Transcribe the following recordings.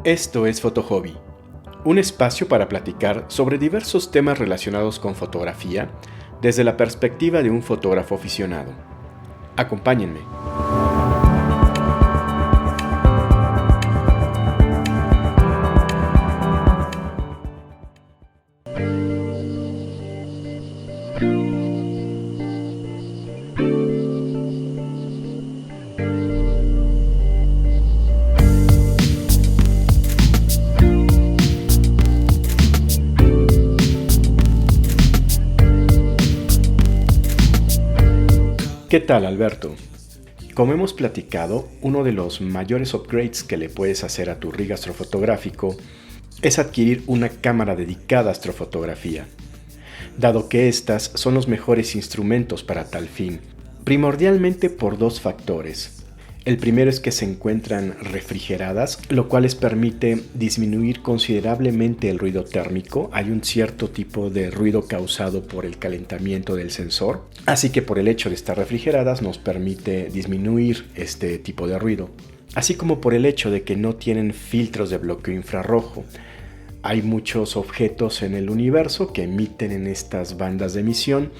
Esto es Fotohobby, un espacio para platicar sobre diversos temas relacionados con fotografía desde la perspectiva de un fotógrafo aficionado. Acompáñenme. ¿Qué tal, Alberto? Como hemos platicado, uno de los mayores upgrades que le puedes hacer a tu rig astrofotográfico es adquirir una cámara dedicada a astrofotografía, dado que estas son los mejores instrumentos para tal fin, primordialmente por dos factores. El primero es que se encuentran refrigeradas, lo cual les permite disminuir considerablemente el ruido térmico. Hay un cierto tipo de ruido causado por el calentamiento del sensor, así que por el hecho de estar refrigeradas nos permite disminuir este tipo de ruido, así como por el hecho de que no tienen filtros de bloqueo infrarrojo. Hay muchos objetos en el universo que emiten en estas bandas de emisión,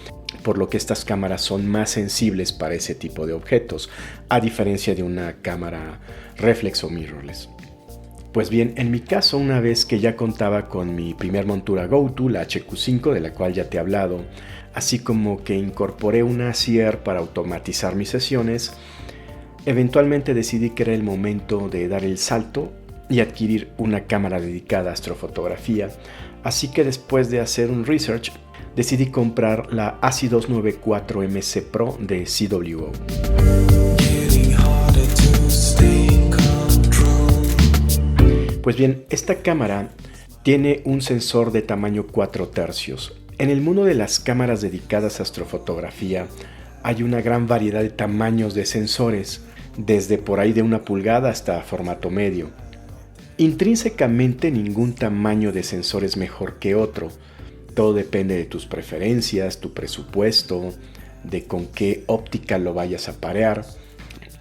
por lo que estas cámaras son más sensibles para ese tipo de objetos, a diferencia de una cámara reflex o mirrorless. Pues bien, en mi caso, una vez que ya contaba con mi primer montura GoTo, la HQ5, de la cual ya te he hablado, así como que incorporé una CR para automatizar mis sesiones, eventualmente decidí que era el momento de dar el salto y adquirir una cámara dedicada a astrofotografía, así que después de hacer un research, decidí comprar la ASI294MC Pro de CWO. Pues bien, esta cámara tiene un sensor de tamaño 4/3. En el mundo de las cámaras dedicadas a astrofotografía hay una gran variedad de tamaños de sensores, desde por ahí de 1 pulgada hasta formato medio. Intrínsecamente ningún tamaño de sensor es mejor que otro. Todo depende de tus preferencias, tu presupuesto, de con qué óptica lo vayas a parear.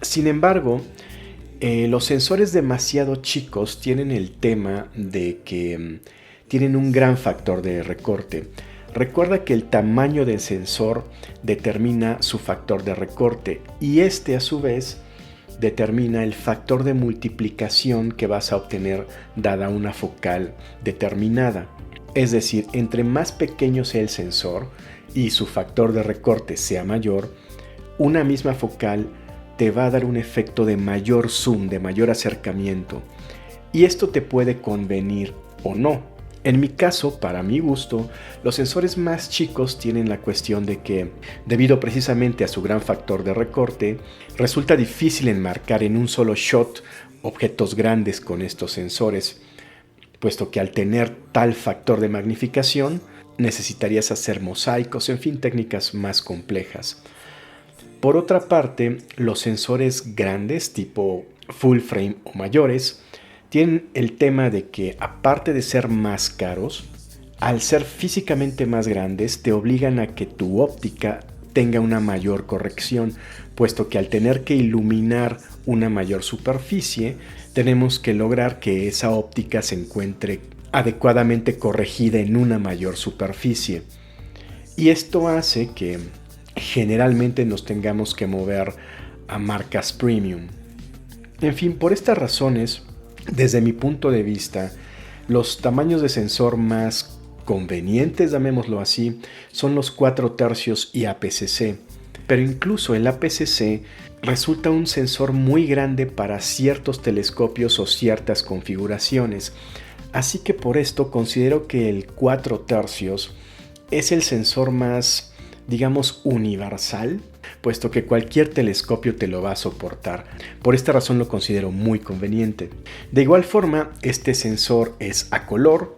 Sin embargo, los sensores demasiado chicos tienen el tema de que tienen un gran factor de recorte. Recuerda que el tamaño del sensor determina su factor de recorte y este a su vez determina el factor de multiplicación que vas a obtener dada una focal determinada. Es decir, entre más pequeño sea el sensor y su factor de recorte sea mayor, una misma focal te va a dar un efecto de mayor zoom, de mayor acercamiento. Y esto te puede convenir o no. En mi caso, para mi gusto, los sensores más chicos tienen la cuestión de que, debido precisamente a su gran factor de recorte, resulta difícil enmarcar en un solo shot objetos grandes con estos sensores, puesto que al tener tal factor de magnificación, necesitarías hacer mosaicos, en fin, técnicas más complejas. Por otra parte, los sensores grandes, tipo full frame o mayores, tienen el tema de que, aparte de ser más caros, al ser físicamente más grandes, te obligan a que tu óptica tenga una mayor corrección, puesto que al tener que iluminar una mayor superficie, tenemos que lograr que esa óptica se encuentre adecuadamente corregida en una mayor superficie. Y esto hace que generalmente nos tengamos que mover a marcas premium. En fin, por estas razones, desde mi punto de vista, los tamaños de sensor más convenientes, llamémoslo así, son los 4/3 y APS-C. Pero incluso el APS-C resulta un sensor muy grande para ciertos telescopios o ciertas configuraciones. Así que por esto considero que el 4/3 es el sensor más, digamos, universal, puesto que cualquier telescopio te lo va a soportar. Por esta razón lo considero muy conveniente. De igual forma, este sensor es a color.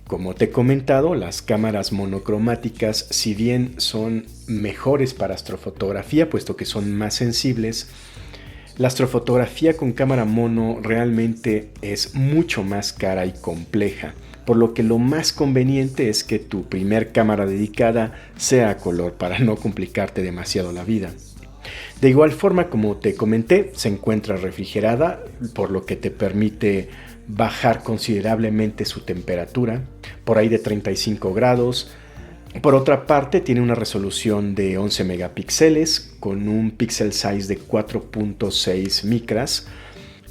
Como te he comentado, las cámaras monocromáticas, si bien son mejores para astrofotografía, puesto que son más sensibles, la astrofotografía con cámara mono realmente es mucho más cara y compleja, por lo que lo más conveniente es que tu primer cámara dedicada sea a color para no complicarte demasiado la vida. De igual forma, como te comenté, se encuentra refrigerada, por lo que te permite bajar considerablemente su temperatura, por ahí de 35 grados. Por otra parte, tiene una resolución de 11 megapíxeles con un pixel size de 4.6 micras.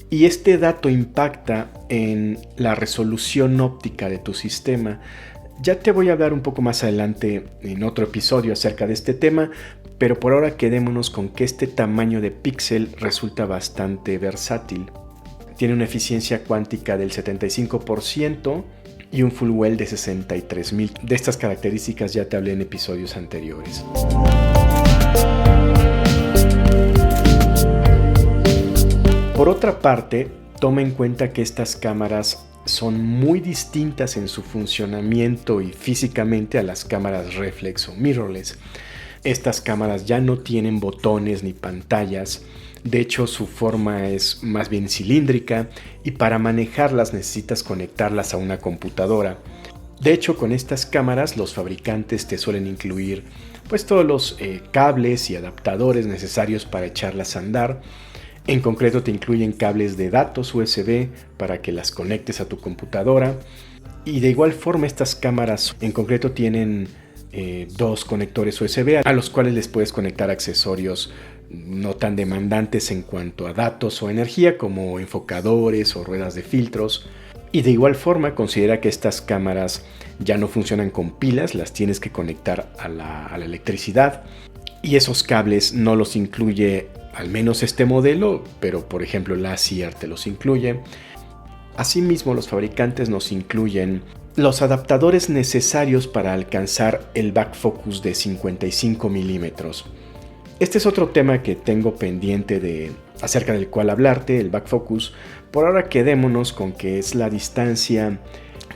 Y este dato impacta en la resolución óptica de tu sistema. Ya te voy a hablar un poco más adelante en otro episodio acerca de este tema, pero por ahora quedémonos con que este tamaño de píxel resulta bastante versátil. Tiene una eficiencia cuántica del 75% y un full well de 63.000. De estas características ya te hablé en episodios anteriores. Por otra parte, toma en cuenta que estas cámaras son muy distintas en su funcionamiento y físicamente a las cámaras reflex o mirrorless. Estas cámaras ya no tienen botones ni pantallas, de hecho su forma es más bien cilíndrica y para manejarlas necesitas conectarlas a una computadora. De hecho, con estas cámaras los fabricantes te suelen incluir pues todos los cables y adaptadores necesarios para echarlas a andar. En concreto te incluyen cables de datos USB para que las conectes a tu computadora. Y de igual forma estas cámaras en concreto tienen dos conectores USB a los cuales les puedes conectar accesorios no tan demandantes en cuanto a datos o energía como enfocadores o ruedas de filtros. Y de igual forma considera que estas cámaras ya no funcionan con pilas, las tienes que conectar a la electricidad. Y esos cables no los incluye al menos este modelo, pero por ejemplo la Seer te los incluye. Asimismo, los fabricantes nos incluyen los adaptadores necesarios para alcanzar el back focus de 55 milímetros. Este es otro tema que tengo pendiente acerca del cual hablarte, el back focus. Por ahora quedémonos con que es la distancia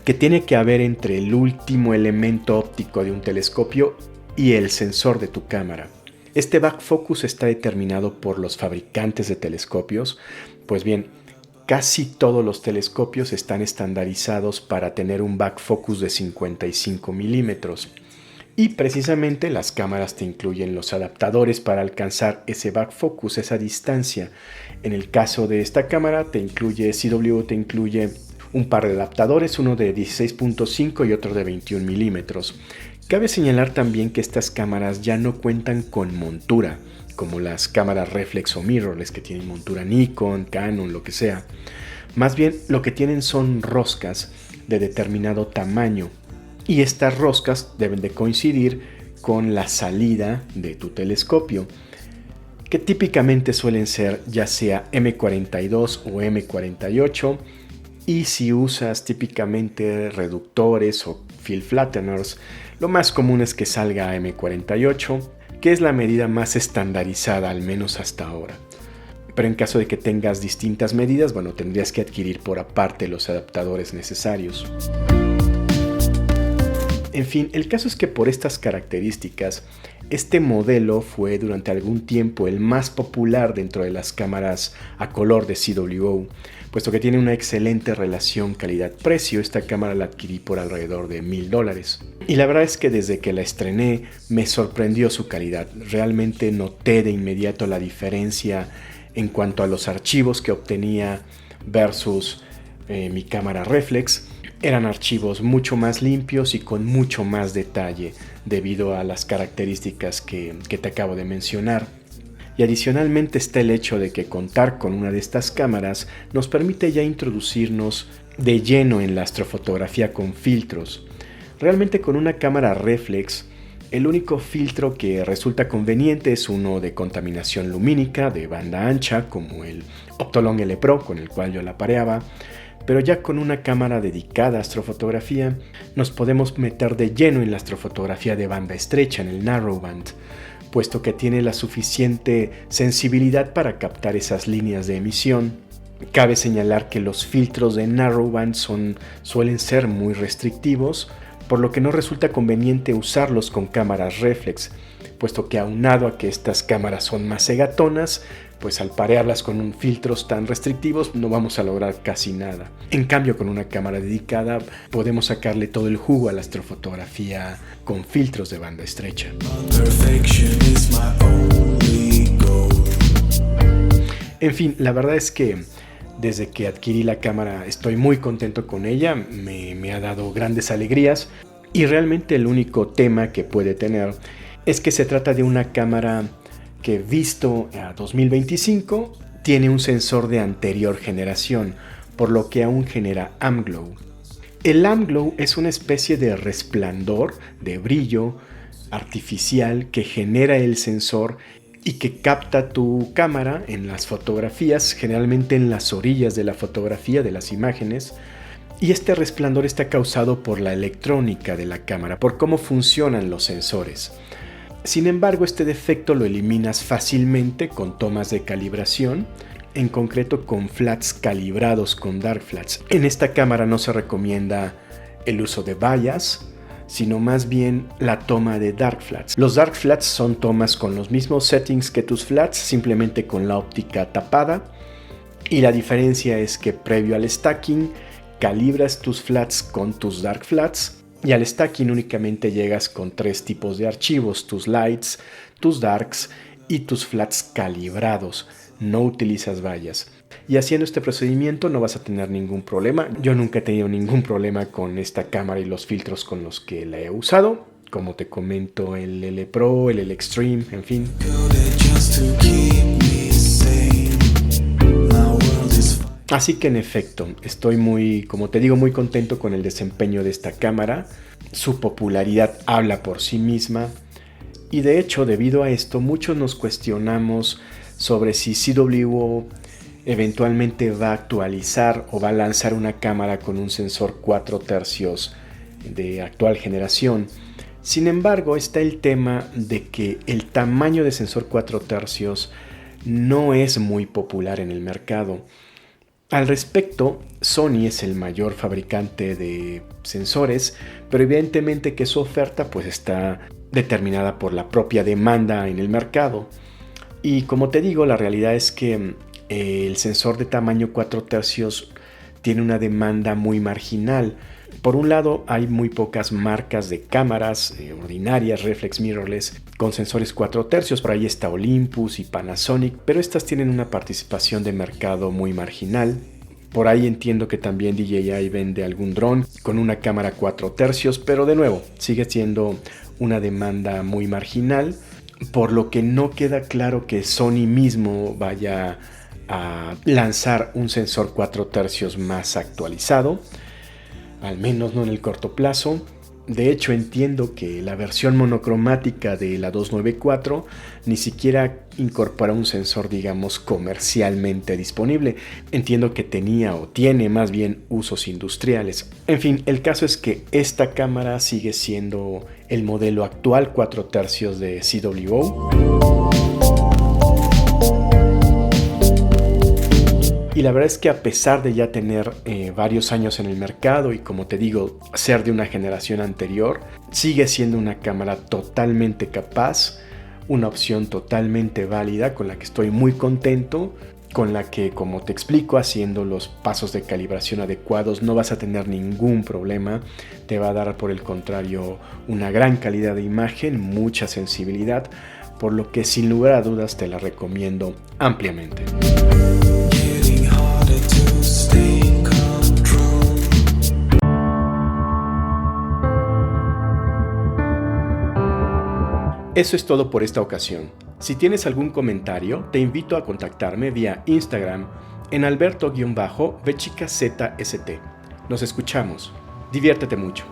que tiene que haber entre el último elemento óptico de un telescopio y el sensor de tu cámara. Este back focus está determinado por los fabricantes de telescopios. Pues bien, casi todos los telescopios están estandarizados para tener un back focus de 55 milímetros. Y precisamente las cámaras te incluyen los adaptadores para alcanzar ese back focus, esa distancia. En el caso de esta cámara CW te incluye un par de adaptadores, uno de 16.5 y otro de 21 milímetros. Cabe señalar también que estas cámaras ya no cuentan con montura, como las cámaras reflex o mirrorless que tienen montura Nikon, Canon, lo que sea. Más bien lo que tienen son roscas de determinado tamaño y estas roscas deben de coincidir con la salida de tu telescopio, que típicamente suelen ser ya sea M42 o M48, y si usas típicamente reductores o field flatteners, lo más común es que salga a M48, que es la medida más estandarizada, al menos hasta ahora. Pero en caso de que tengas distintas medidas, bueno, tendrías que adquirir por aparte los adaptadores necesarios. En fin, el caso es que por estas características, este modelo fue durante algún tiempo el más popular dentro de las cámaras a color de CWO, puesto que tiene una excelente relación calidad-precio. Esta cámara la adquirí por alrededor de $1,000. Y la verdad es que desde que la estrené me sorprendió su calidad. Realmente noté de inmediato la diferencia en cuanto a los archivos que obtenía versus mi cámara reflex. Eran archivos mucho más limpios y con mucho más detalle debido a las características que te acabo de mencionar. Y adicionalmente está el hecho de que contar con una de estas cámaras nos permite ya introducirnos de lleno en la astrofotografía con filtros. Realmente con una cámara reflex, el único filtro que resulta conveniente es uno de contaminación lumínica de banda ancha, como el Optolong L Pro con el cual yo la pareaba. Pero ya con una cámara dedicada a astrofotografía, nos podemos meter de lleno en la astrofotografía de banda estrecha, en el narrowband, puesto que tiene la suficiente sensibilidad para captar esas líneas de emisión. Cabe señalar que los filtros de narrowband suelen ser muy restrictivos, por lo que no resulta conveniente usarlos con cámaras reflex, puesto que aunado a que estas cámaras son más cegatonas, pues al parearlas con filtros tan restrictivos no vamos a lograr casi nada. En cambio, con una cámara dedicada podemos sacarle todo el jugo a la astrofotografía con filtros de banda estrecha. En fin, la verdad es que Desde que adquirí la cámara estoy muy contento con ella, me ha dado grandes alegrías y realmente el único tema que puede tener es que se trata de una cámara que, visto a 2025, tiene un sensor de anterior generación, por lo que aún genera AmGlow. El AmGlow es una especie de resplandor, de brillo artificial que genera el sensor y que capta tu cámara en las fotografías, generalmente en las orillas de la fotografía, de las imágenes. Y este resplandor está causado por la electrónica de la cámara, por cómo funcionan los sensores. Sin embargo, este defecto lo eliminas fácilmente con tomas de calibración, en concreto con flats calibrados con dark flats. En esta cámara no se recomienda el uso de bayas, sino más bien la toma de dark flats. Los dark flats son tomas con los mismos settings que tus flats, simplemente con la óptica tapada, y la diferencia es que previo al stacking calibras tus flats con tus dark flats, y al stacking únicamente llegas con 3 tipos de archivos: tus lights, tus darks y tus flats calibrados. No utilizas bayas. Y haciendo este procedimiento no vas a tener ningún problema. Yo nunca he tenido ningún problema con esta cámara y los filtros con los que la he usado. Como te comento, el L Pro, el L Extreme, en fin. Así que en efecto, estoy muy contento con el desempeño de esta cámara. Su popularidad habla por sí misma. Y de hecho, debido a esto, muchos nos cuestionamos sobre si CWO eventualmente va a actualizar o va a lanzar una cámara con un sensor 4 tercios de actual generación. Sin embargo, está el tema de que el tamaño de sensor 4 tercios no es muy popular en el mercado. Al respecto, Sony es el mayor fabricante de sensores, pero evidentemente que su oferta pues está determinada por la propia demanda en el mercado. Y como te digo, la realidad es que el sensor de tamaño 4 tercios tiene una demanda muy marginal. Por un lado, hay muy pocas marcas de cámaras ordinarias, reflex mirrorless, con sensores 4 tercios. Por ahí está Olympus y Panasonic, pero estas tienen una participación de mercado muy marginal. Por ahí entiendo que también DJI vende algún dron con una cámara 4 tercios, pero de nuevo, sigue siendo una demanda muy marginal, por lo que no queda claro que Sony mismo vaya a lanzar un sensor 4 tercios más actualizado, al menos no en el corto plazo. De hecho, entiendo que la versión monocromática de la 294 ni siquiera incorpora un sensor, digamos, comercialmente disponible. Entiendo que tenía o tiene más bien usos industriales. En fin, el caso es que esta cámara sigue siendo el modelo actual 4 tercios de CWO. Y la verdad es que a pesar de ya tener varios años en el mercado y, como te digo, ser de una generación anterior, sigue siendo una cámara totalmente capaz, una opción totalmente válida con la que estoy muy contento, con la que, como te explico, haciendo los pasos de calibración adecuados no vas a tener ningún problema. Te va a dar, por el contrario, una gran calidad de imagen, mucha sensibilidad, por lo que sin lugar a dudas te la recomiendo ampliamente. Eso es todo por esta ocasión. Si tienes algún comentario, te invito a contactarme vía Instagram en alberto_bchicazst. Nos escuchamos. Diviértete mucho.